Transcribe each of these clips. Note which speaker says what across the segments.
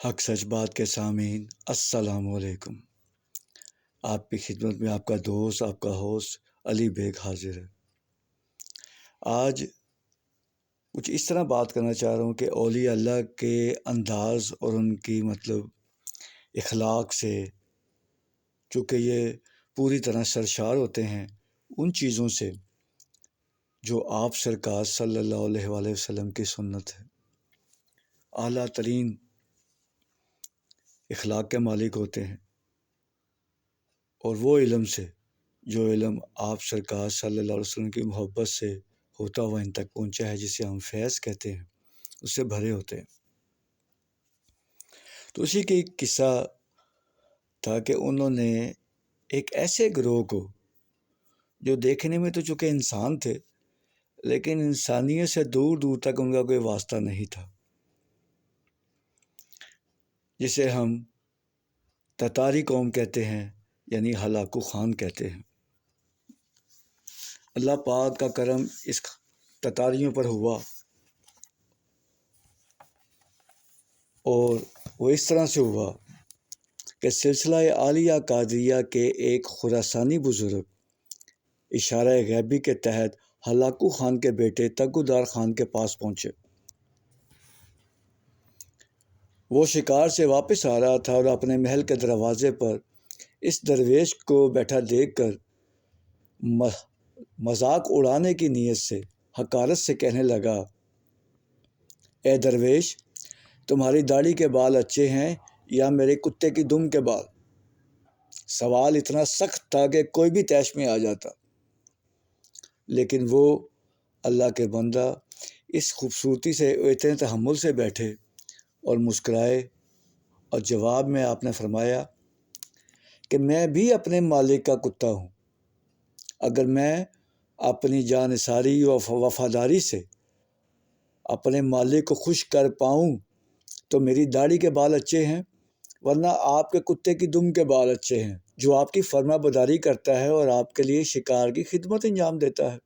Speaker 1: حق سچ بات کے سامعین السلام علیکم۔ آپ کی خدمت میں آپ کا دوست آپ کا ہوسٹ علی بیگ حاضر ہے۔ آج کچھ اس طرح بات کرنا چاہ رہا ہوں کہ اولیاء اللہ کے انداز اور ان کی اخلاق سے، چونکہ یہ پوری طرح سرشار ہوتے ہیں ان چیزوں سے جو آپ سرکار صلی اللہ علیہ وآلہ وسلم کی سنت ہے۔ اعلیٰ ترین اخلاق کے مالک ہوتے ہیں، اور وہ علم سے جو علم آپ سرکار صلی اللہ علیہ وسلم کی محبت سے ہوتا ہوا ان تک پہنچا ہے، جسے ہم فیض کہتے ہیں، اس سے بھرے ہوتے ہیں۔ تو اسی کی ایک قصہ تھا کہ انہوں نے ایک ایسے گروہ کو، جو دیکھنے میں تو چونکہ انسان تھے لیکن انسانیت سے دور دور تک ان کا کوئی واسطہ نہیں تھا، جسے ہم تتاری قوم کہتے ہیں، یعنی ہلاکو خان کہتے ہیں۔ اللہ پاک کا کرم اس تتاریوں پر ہوا، اور وہ اس طرح سے ہوا کہ سلسلہ عالیہ قادریہ کے ایک خراسانی بزرگ اشارہ غیبی کے تحت ہلاکو خان کے بیٹے تگودار خان کے پاس پہنچے۔ وہ شکار سے واپس آ رہا تھا اور اپنے محل کے دروازے پر اس درویش کو بیٹھا دیکھ کر مذاق اڑانے کی نیت سے حقارت سے کہنے لگا، اے درویش، تمہاری داڑھی کے بال اچھے ہیں یا میرے کتے کی دم کے بال؟ سوال اتنا سخت تھا کہ کوئی بھی طیش میں آ جاتا، لیکن وہ اللہ کے بندہ اس خوبصورتی سے اتنے تحمل سے بیٹھے اور مسکرائے، اور جواب میں آپ نے فرمایا کہ میں بھی اپنے مالک کا کتا ہوں۔ اگر میں اپنی جانثاری و وفاداری سے اپنے مالک کو خوش کر پاؤں تو میری داڑھی کے بال اچھے ہیں، ورنہ آپ کے کتے کی دم کے بال اچھے ہیں، جو آپ کی فرما برداری کرتا ہے اور آپ کے لیے شکار کی خدمت انجام دیتا ہے۔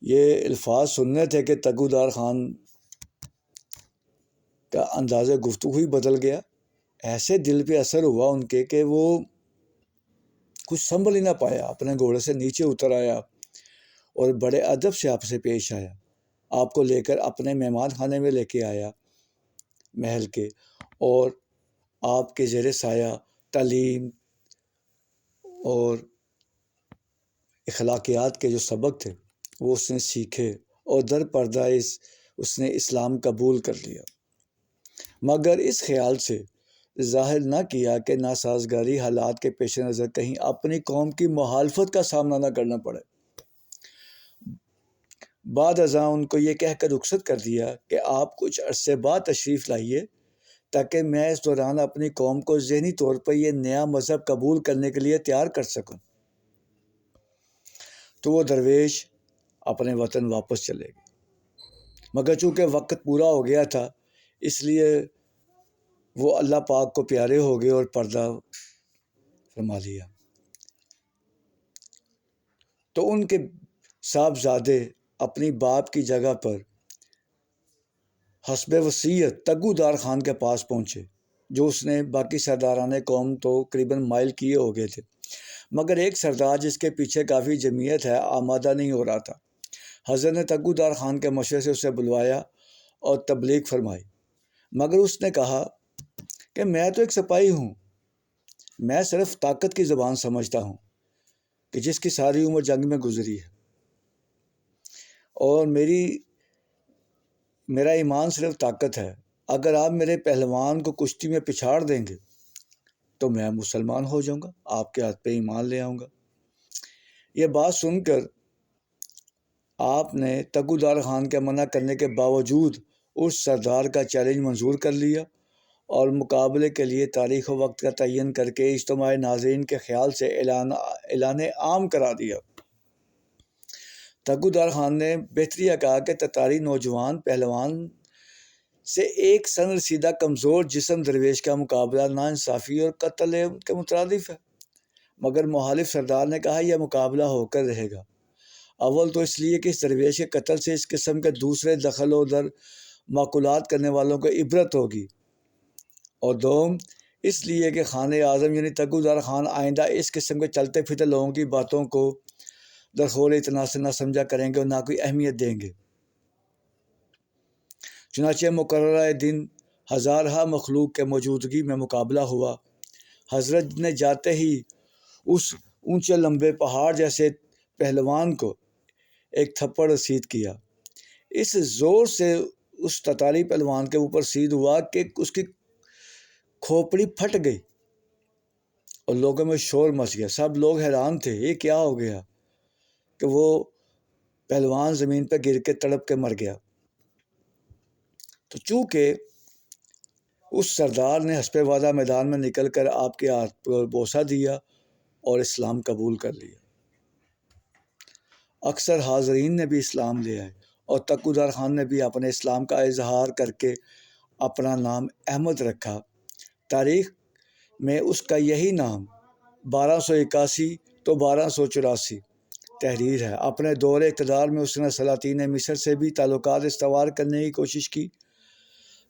Speaker 1: یہ الفاظ سننے تھے کہ تگودار خان کا انداز گفتگو ہی بدل گیا۔ ایسے دل پہ اثر ہوا ان کے کہ وہ کچھ سنبھل ہی نہ پایا، اپنے گھوڑے سے نیچے اتر آیا اور بڑے ادب سے آپ سے پیش آیا، آپ کو لے کر اپنے مہمان خانے میں لے کے آیا محل کے، اور آپ کے زیر سایہ تعلیم اور اخلاقیات کے جو سبق تھے وہ اس نے سیکھے، اور در پردہ اس نے اسلام قبول کر لیا، مگر اس خیال سے ظاہر نہ کیا کہ ناسازگاری حالات کے پیش نظر کہیں اپنی قوم کی مخالفت کا سامنا نہ کرنا پڑے۔ بعد ازاں ان کو یہ کہہ کر رخصت کر دیا کہ آپ کچھ عرصے بعد تشریف لائیے، تاکہ میں اس دوران اپنی قوم کو ذہنی طور پر یہ نیا مذہب قبول کرنے کے لیے تیار کر سکوں۔ تو وہ درویش اپنے وطن واپس چلے گئے، مگر چونکہ وقت پورا ہو گیا تھا، اس لیے وہ اللہ پاک کو پیارے ہو گئے اور پردہ فرما لیا۔ تو ان کے صاحبزادے اپنی باپ کی جگہ پر حسب وصیت تگودار خان کے پاس پہنچے، جو اس نے باقی سرداران قوم تو قریباً مائل کیے ہو گئے تھے، مگر ایک سردار جس کے پیچھے کافی جمعیت ہے آمادہ نہیں ہو رہا تھا۔ حضرت نے تگودار خان کے مشورے سے اسے بلوایا اور تبلیغ فرمائی، مگر اس نے کہا کہ میں تو ایک سپاہی ہوں، میں صرف طاقت کی زبان سمجھتا ہوں کہ جس کی ساری عمر جنگ میں گزری ہے، اور میرا ایمان صرف طاقت ہے۔ اگر آپ میرے پہلوان کو کشتی میں پچھاڑ دیں گے تو میں مسلمان ہو جاؤں گا، آپ کے ہاتھ پہ ایمان لے آؤں گا۔ یہ بات سن کر آپ نے تگودار خان کے منع کرنے کے باوجود اس سردار کا چیلنج منظور کر لیا، اور مقابلے کے لیے تاریخ و وقت کا تعین کر کے اجتماع ناظرین کے خیال سے اعلان عام کرا دیا۔ تگودار خان نے بہتریا کہا کہ تتاری نوجوان پہلوان سے ایک سن رسیدہ کمزور جسم درویش کا مقابلہ ناانصافی اور قتل کے مترادف ہے، مگر مخالف سردار نے کہا یہ مقابلہ ہو کر رہے گا۔ اول تو اس لیے کہ اس درویش کے قتل سے اس قسم کے دوسرے دخل و در معقولات کرنے والوں کو عبرت ہوگی، اور دوم اس لیے کہ خان اعظم یعنی تگودار خان آئندہ اس قسم کے چلتے پھرتے لوگوں کی باتوں کو درخور اتنا سے نہ سمجھا کریں گے اور نہ کوئی اہمیت دیں گے۔ چنانچہ مقررہ دن ہزارہا مخلوق کے موجودگی میں مقابلہ ہوا۔ حضرت نے جاتے ہی اس اونچے لمبے پہاڑ جیسے پہلوان کو ایک تھپڑ رسید کیا۔ اس زور سے اس تتاری پہلوان کے اوپر رسید ہوا کہ اس کی کھوپڑی پھٹ گئی اور لوگوں میں شور مچ گیا۔ سب لوگ حیران تھے، یہ کیا ہو گیا کہ وہ پہلوان زمین پہ گر کے تڑپ کے مر گیا۔ تو چونکہ اس سردار نے حسب وعدہ میدان میں نکل کر آپ کے ہاتھ پر بوسہ دیا اور اسلام قبول کر لیا۔ اکثر حاضرین نے بھی اسلام لے آئے اور تقودار خان نے بھی اپنے اسلام کا اظہار کر کے اپنا نام احمد رکھا۔ تاریخ میں اس کا یہی نام 1281 تو 1284 تحریر ہے۔ اپنے دور اقتدار میں اس نے سلاطین مصر سے بھی تعلقات استوار کرنے کی کوشش کی،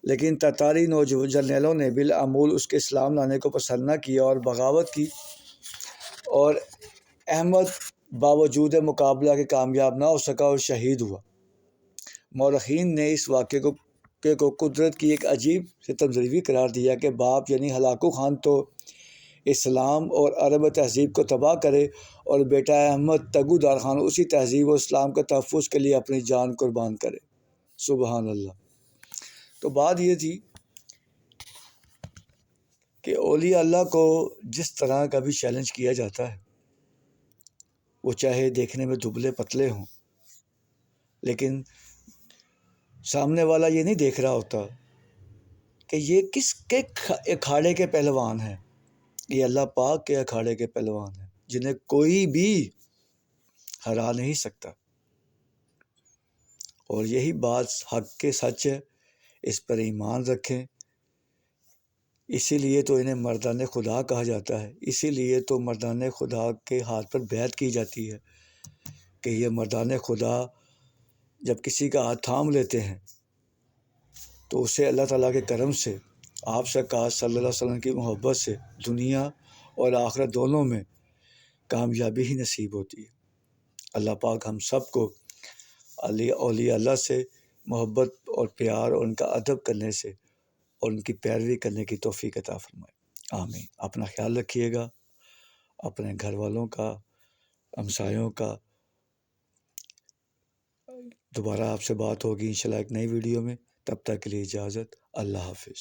Speaker 1: لیکن تتاری جرنیلوں نے بالعمول اس کے اسلام لانے کو پسند نہ کیا اور بغاوت کی، اور احمد باوجود مقابلہ کے کامیاب نہ ہو سکا اور شہید ہوا۔ مورخین نے اس واقعے کو قدرت کی ایک عجیب سے تمثیل قرار دیا کہ باپ یعنی ہلاکو خان تو اسلام اور عرب تہذیب کو تباہ کرے اور بیٹا احمد تگودار خان اسی تہذیب و اسلام کے تحفظ کے لیے اپنی جان قربان کرے۔ سبحان اللہ۔ تو بات یہ تھی کہ اولیاء اللہ کو جس طرح کا بھی چیلنج کیا جاتا ہے، وہ چاہے دیکھنے میں دبلے پتلے ہوں، لیکن سامنے والا یہ نہیں دیکھ رہا ہوتا کہ یہ کس کے اکھاڑے کے پہلوان ہیں۔ یہ اللہ پاک کے اکھاڑے کے پہلوان ہیں جنہیں کوئی بھی ہرا نہیں سکتا، اور یہی بات حق کے سچ ہے، اس پر ایمان رکھیں۔ اسی لیے تو انہیں مردان خدا کہا جاتا ہے، اسی لیے تو مردان خدا کے ہاتھ پر بیعت کی جاتی ہے کہ یہ مردان خدا جب کسی کا ہاتھ تھام لیتے ہیں تو اسے اللہ تعالیٰ کے کرم سے، آپ سرکار صلی اللہ علیہ وسلم کی محبت سے دنیا اور آخرت دونوں میں کامیابی ہی نصیب ہوتی ہے۔ اللہ پاک ہم سب کو اولیاء اللہ سے محبت اور پیار اور ان کا ادب کرنے سے اور ان کی پیروی کرنے کی توفیق عطا فرمائے۔ آمین۔ اپنا خیال رکھیے گا، اپنے گھر والوں کا، ہمسایوں کا۔ دوبارہ آپ سے بات ہوگی انشاءاللہ ایک نئی ویڈیو میں، تب تک کے لیے اجازت۔ اللہ حافظ۔